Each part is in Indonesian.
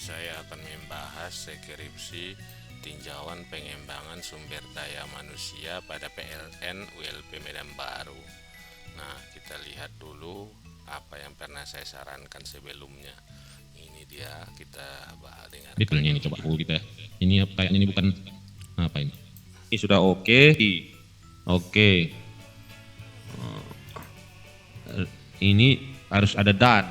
saya akan membahas skripsi tinjauan pengembangan sumber daya manusia pada PLN ULP Medan Baru. Nah, kita lihat dulu apa yang pernah saya sarankan sebelumnya. Ini dia, kita bahas dengarkan Detailnya ini dulu. coba kita. Ini kayaknya ini bukan apa ini. Ini sudah oke. Oke. Ini harus ada dan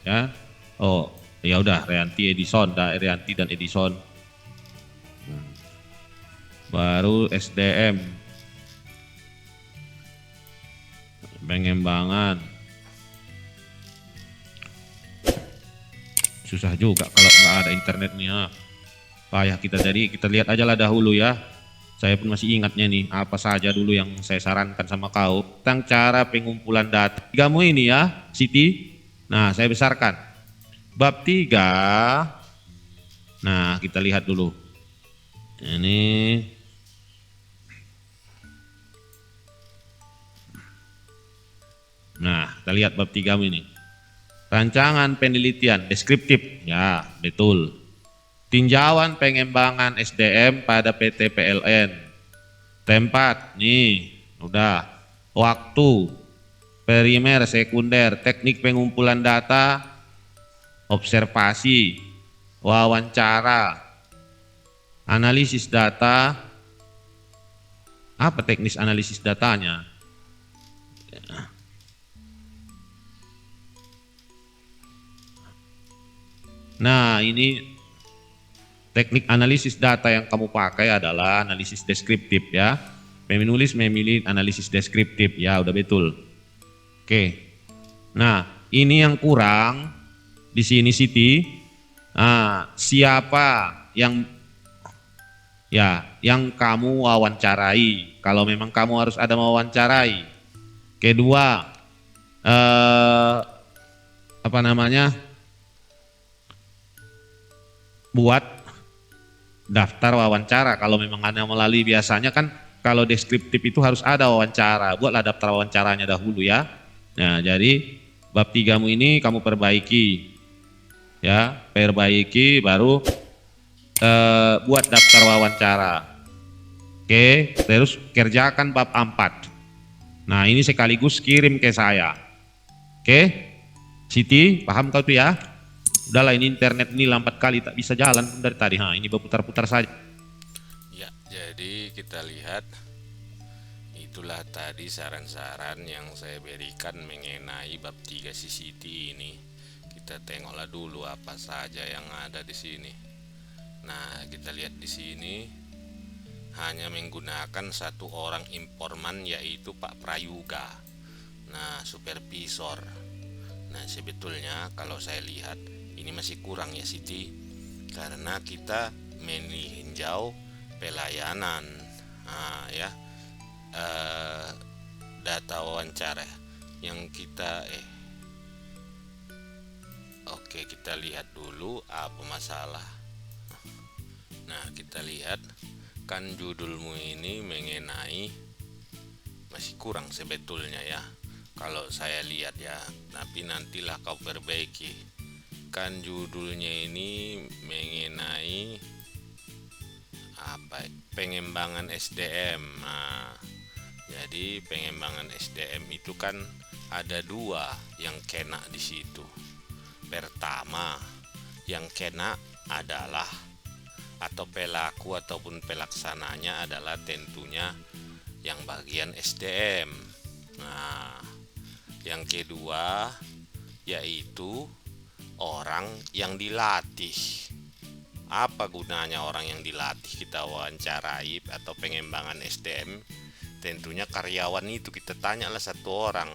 ya. Oh, ya udah Rianti Edison, Rianti dan Edison. Baru SDM. Pengembangan. Susah juga kalau nggak ada internetnya. Payah kita, jadi kita lihat aja lah dahulu ya. Saya pun masih ingatnya nih apa saja dulu yang saya sarankan sama kau tentang cara pengumpulan data. Kamu ini ya, Siti. Nah, saya besarkan. Bab 3. Nah, kita lihat dulu. Ini Nah, kita lihat bab 3 ini. Rancangan penelitian deskriptif. Ya, betul. Tinjauan pengembangan SDM pada PT PLN. Tempat, nih, udah. Waktu, primer, sekunder, teknik pengumpulan data, observasi, wawancara, analisis data. Apa teknis analisis datanya? Nah, ini teknik analisis data yang kamu pakai adalah analisis deskriptif ya. Penulis memilih analisis deskriptif ya, udah betul. Oke. Nah, ini yang kurang di sini Siti. Nah, siapa yang kamu wawancarai? Kalau memang kamu harus ada mewawancarai. Kedua, apa namanya? Buat daftar wawancara. Kalau memang ada melalui, biasanya kan kalau deskriptif itu harus ada wawancara. Buatlah daftar wawancaranya dahulu ya. Nah, jadi bab 3-mu ini kamu perbaiki ya, perbaiki baru buat daftar wawancara. Oke, terus kerjakan bab 4. Nah, ini sekaligus kirim ke saya. Oke, Siti, paham kau tuh ya? Udahlah, ini internet ini lambat kali, tak bisa jalan dari tadi. Ini berputar-putar saja. Ya, jadi kita lihat itulah tadi saran-saran yang saya berikan mengenai bab 3 CCT ini. Kita tengoklah dulu apa saja yang ada di sini. Nah, kita lihat di sini hanya menggunakan satu orang informan, yaitu Pak Prayuga. Nah, supervisor. Nah, sebetulnya kalau saya lihat ini masih kurang ya Siti, karena kita meninjau pelayanan. Nah, ya, data wawancara yang kita oke, kita lihat dulu apa masalah. Nah, kita lihat kan judulmu ini mengenai masih kurang sebetulnya ya, kalau saya lihat ya, tapi nantilah kau perbaiki. Kan judulnya ini mengenai apa, pengembangan SDM. Nah, jadi pengembangan SDM itu kan ada dua yang kena di situ. Pertama, yang kena adalah atau pelaku ataupun pelaksananya adalah tentunya yang bagian SDM. Nah, yang kedua yaitu orang yang dilatih. Apa gunanya orang yang dilatih kita wawancarai atau pengembangan SDM? Tentunya karyawan itu kita tanyalah satu orang.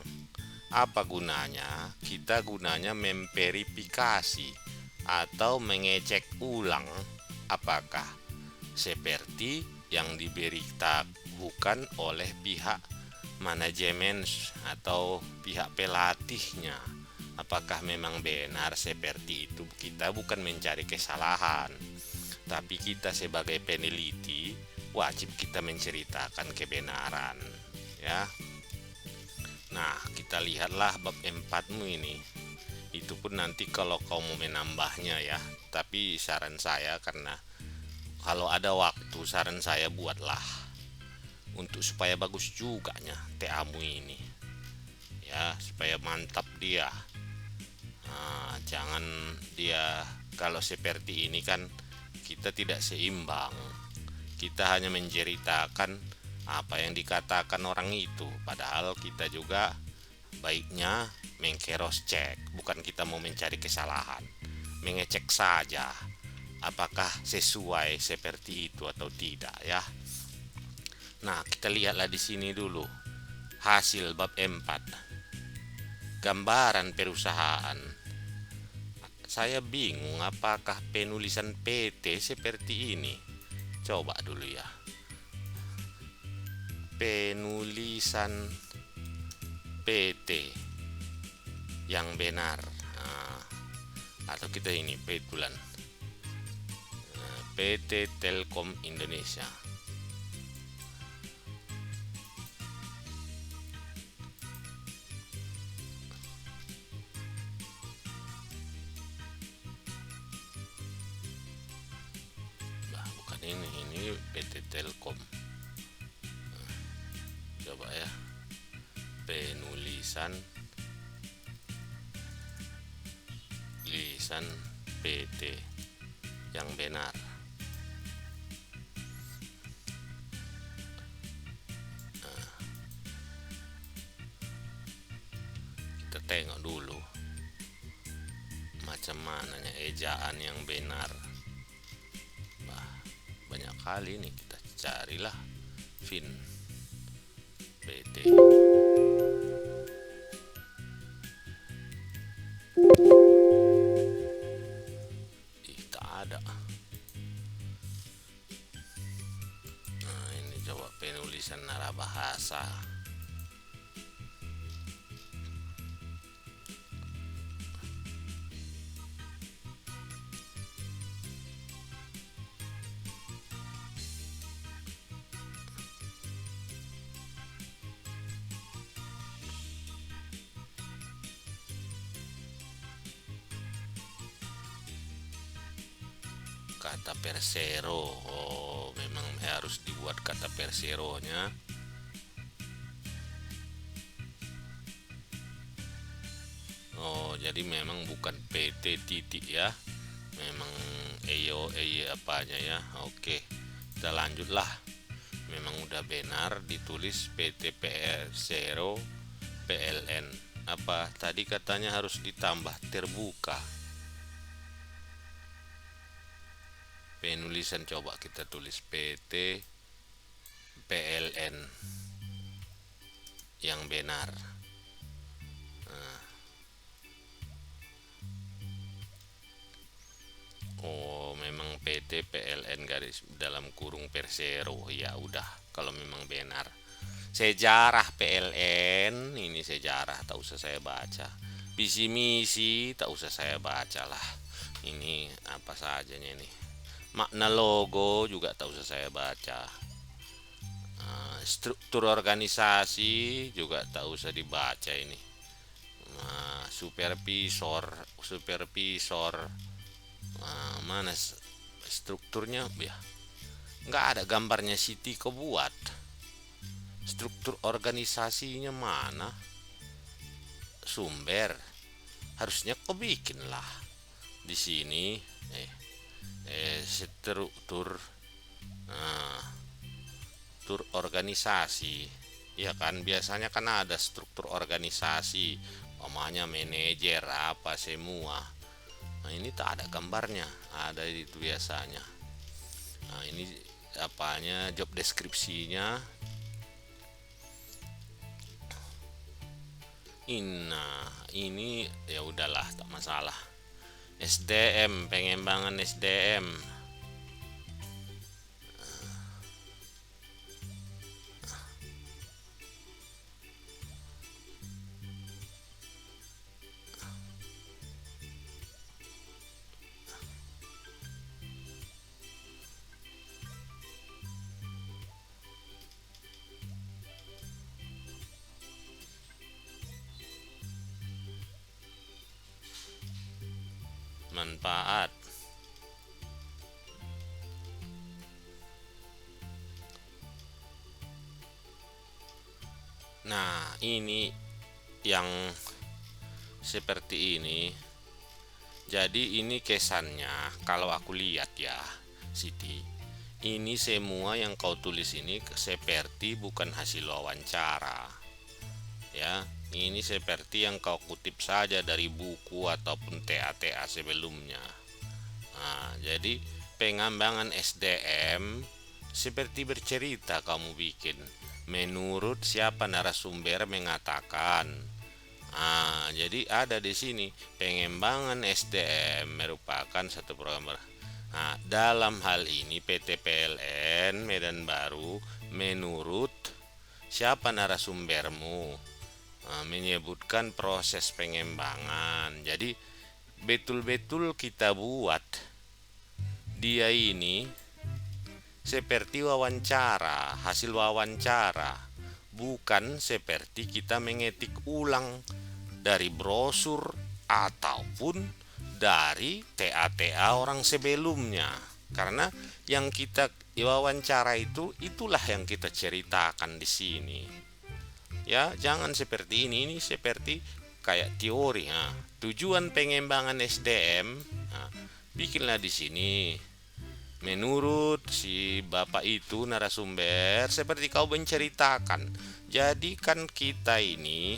Apa gunanya? Kita gunanya memverifikasi atau mengecek ulang apakah seperti yang diberitahukan oleh pihak manajemen atau pihak pelatihnya. Apakah memang benar seperti itu? Kita bukan mencari kesalahan, tapi kita sebagai peneliti wajib kita menceritakan kebenaran ya. Nah, kita lihatlah bab 4-mu ini. Itu pun nanti kalau kau mau menambahnya ya, tapi saran saya, karena kalau ada waktu, saran saya buatlah untuk supaya bagus juga nya teamu ini ya, supaya mantap dia. Jangan dia kalau seperti ini kan kita tidak seimbang, kita hanya menceritakan apa yang dikatakan orang itu, padahal kita juga baiknya mengcross check, bukan kita mau mencari kesalahan, mengecek saja apakah sesuai seperti itu atau tidak ya. Nah, kita lihatlah di sini dulu hasil bab 4, gambaran perusahaan. Saya bingung apakah penulisan PT seperti ini. Coba dulu ya, penulisan PT yang benar. Atau kita ini betulan PT Telkom Indonesia. Bukan ini PT Telkom. Coba ya, penulisan lisan PT yang benar. Kita tengok dulu macam mananya ejaan yang benar. Banyak kali nih, kita carilah Fin PT. Tak ada. Nah, ini coba penulisan narabahasa. Kata persero, oh memang harus dibuat kata perseronya. Oh, jadi memang bukan PT titik ya, memang eyo apanya ya. Oke, kita lanjutlah. Memang udah benar ditulis PT Persero PLN. Apa tadi katanya harus ditambah terbuka. Penulisan coba kita tulis PT PLN yang benar. Oh, memang PT PLN garis dalam kurung Persero. Ya udah, kalau memang benar. Sejarah PLN, ini sejarah tak usah saya baca. Visi misi tak usah saya baca lah. Ini apa sajanya ini. Makna logo juga tak usah saya baca. Struktur organisasi juga tak usah dibaca ini. Supervisor mana strukturnya ya, nggak ada gambarnya Siti kau buat. Struktur organisasinya mana, sumber harusnya kau bikin lah di sini. Struktur struktur organisasi ya kan, biasanya kan ada struktur organisasi, namanya manajer apa semua. Nah, ini tak ada gambarnya, ada itu biasanya. Nah, ini apanya, job deskripsinya. Nah, ini ya udahlah, tak masalah. SDM, pengembangan SDM. Manfaat Nah, ini yang seperti ini. Jadi ini kesannya kalau aku lihat ya, Siti. Ini semua yang kau tulis ini seperti bukan hasil wawancara. Ya, ini seperti yang kau kutip saja dari buku ataupun TA-TA sebelumnya. Nah, jadi pengembangan SDM seperti bercerita kamu bikin. Menurut siapa narasumber mengatakan. Nah, jadi ada di sini pengembangan SDM merupakan satu program. Nah, dalam hal ini PT PLN Medan Baru menurut siapa narasumbermu menyebutkan proses pengembangan. Jadi betul-betul kita buat dia ini seperti wawancara, hasil wawancara, bukan seperti kita mengetik ulang dari brosur ataupun dari TA-TA orang sebelumnya. Karena yang kita wawancara itulah yang kita ceritakan di sini. Ya, jangan seperti ini seperti kayak teori. Nah, tujuan pengembangan SDM, nah, bikinlah di sini. Menurut si bapak itu narasumber seperti kau menceritakan. Jadi kan kita ini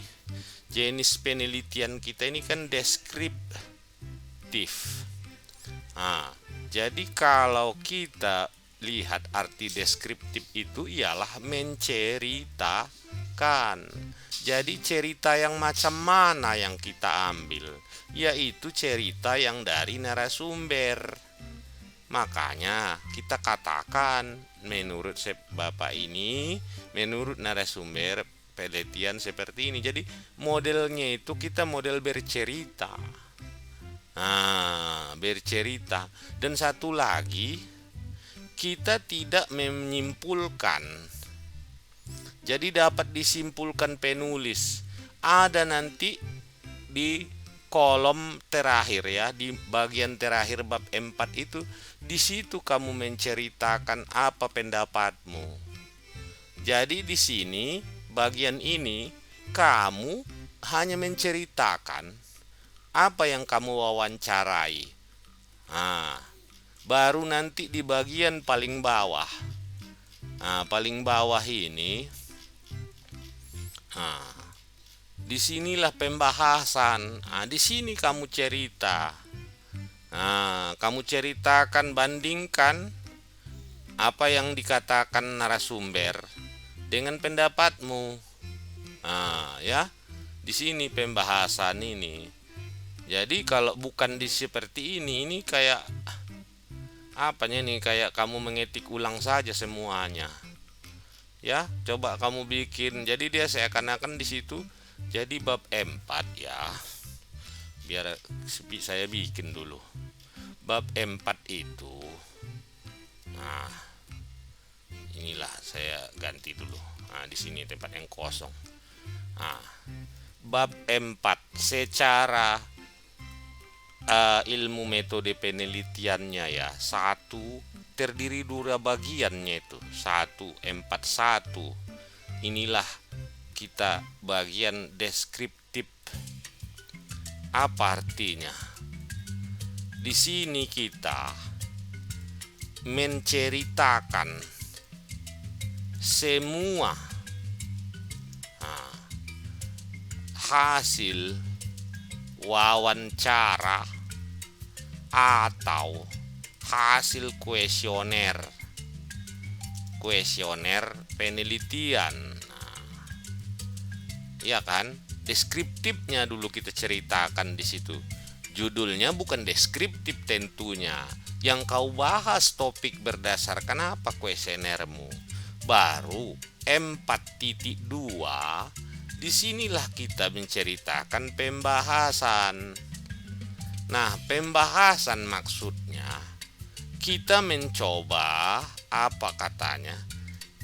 jenis penelitian kita ini kan deskriptif. Nah, jadi kalau kita lihat arti deskriptif itu ialah menceritakan. Jadi cerita yang macam mana yang kita ambil? Yaitu cerita yang dari narasumber. Makanya kita katakan menurut bapak ini, menurut narasumber penelitian seperti ini. Jadi modelnya itu kita model bercerita. Nah, bercerita. Dan satu lagi, kita tidak menyimpulkan. Jadi dapat disimpulkan penulis. Ada nanti di kolom terakhir ya, di bagian terakhir bab 4 itu, di situ kamu menceritakan apa pendapatmu. Jadi di sini bagian ini kamu hanya menceritakan apa yang kamu wawancarai. Nah, baru nanti di bagian paling bawah. Nah, paling bawah ini, nah, disinilah pembahasan. Nah, di sini kamu cerita. Nah, kamu ceritakan, bandingkan apa yang dikatakan narasumber dengan pendapatmu. Nah, ya, di sini pembahasan ini. Jadi kalau bukan di seperti ini kayak apanya nih, kayak kamu mengetik ulang saja semuanya. Ya, coba kamu bikin. Jadi dia seakan-akan di situ. Jadi bab 4 ya. Biar saya bikin dulu. Bab 4 itu. Nah, inilah saya ganti dulu. Nah, di sini tempat yang kosong. Nah, bab 4 secara ilmu metode penelitiannya ya. 1 terdiri 2 bagiannya itu. 1, 4, 1. Inilah kita bagian deskriptif. Apa artinya? Di sini kita menceritakan semua hasil wawancara atau hasil kuesioner penelitian. Ya kan? Deskriptifnya dulu kita ceritakan di situ. Judulnya bukan deskriptif tentunya. Yang kau bahas topik berdasarkan apa kuesionermu. Baru 4.2 disinilah kita menceritakan pembahasan. Nah, pembahasan maksudnya kita mencoba apa katanya.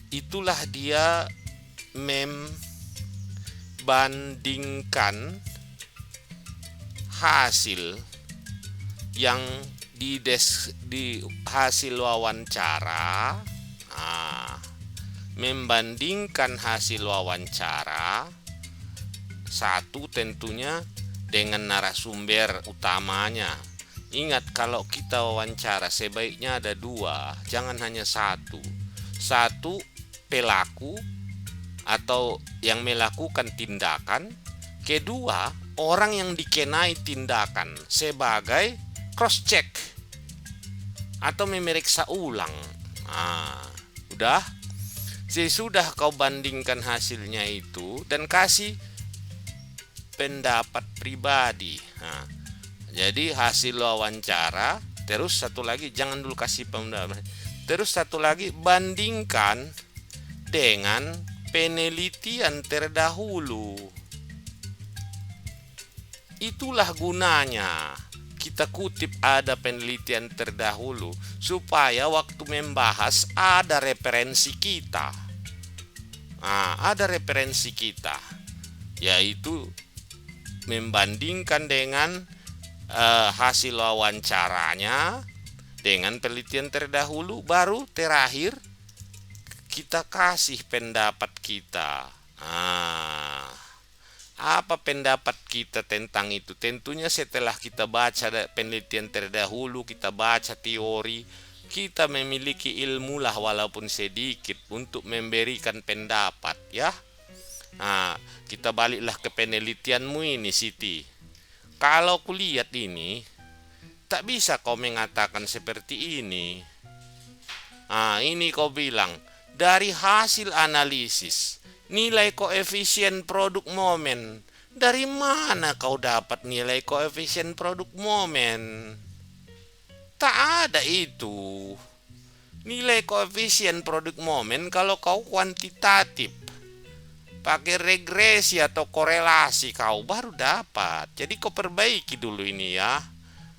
Itulah dia bandingkan hasil yang di hasil wawancara membandingkan hasil wawancara satu tentunya dengan narasumber utamanya. Ingat, kalau kita wawancara sebaiknya ada dua, jangan hanya satu. Satu, pelaku atau yang melakukan tindakan. Kedua, orang yang dikenai tindakan sebagai cross check atau memeriksa ulang. Udah. Sesudah kau bandingkan hasilnya itu dan kasih pendapat pribadi. Jadi hasil wawancara, terus satu lagi, jangan dulu kasih pendapat. Terus satu lagi, bandingkan dengan penelitian terdahulu. Itulah gunanya kita kutip ada penelitian terdahulu, supaya waktu membahas ada referensi kita. Ada referensi kita, yaitu membandingkan dengan hasil wawancaranya dengan penelitian terdahulu, baru terakhir kita kasih pendapat kita. Apa pendapat kita tentang itu? Tentunya setelah kita baca penelitian terdahulu, kita baca teori, kita memiliki ilmu lah walaupun sedikit untuk memberikan pendapat, ya. Kita baliklah ke penelitianmu ini, Siti. Kalau kulihat ini, tak bisa kau mengatakan seperti ini. Ini kau bilang, dari hasil analisis, nilai koefisien produk momen. Dari mana kau dapat nilai koefisien produk momen? Tak ada itu. Nilai koefisien produk momen kalau kau kuantitatif, pakai regresi atau korelasi kau baru dapat. Jadi kau perbaiki dulu ini ya.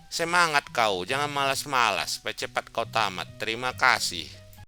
Semangat kau, jangan malas-malas, supaya cepat kau tamat. Terima kasih.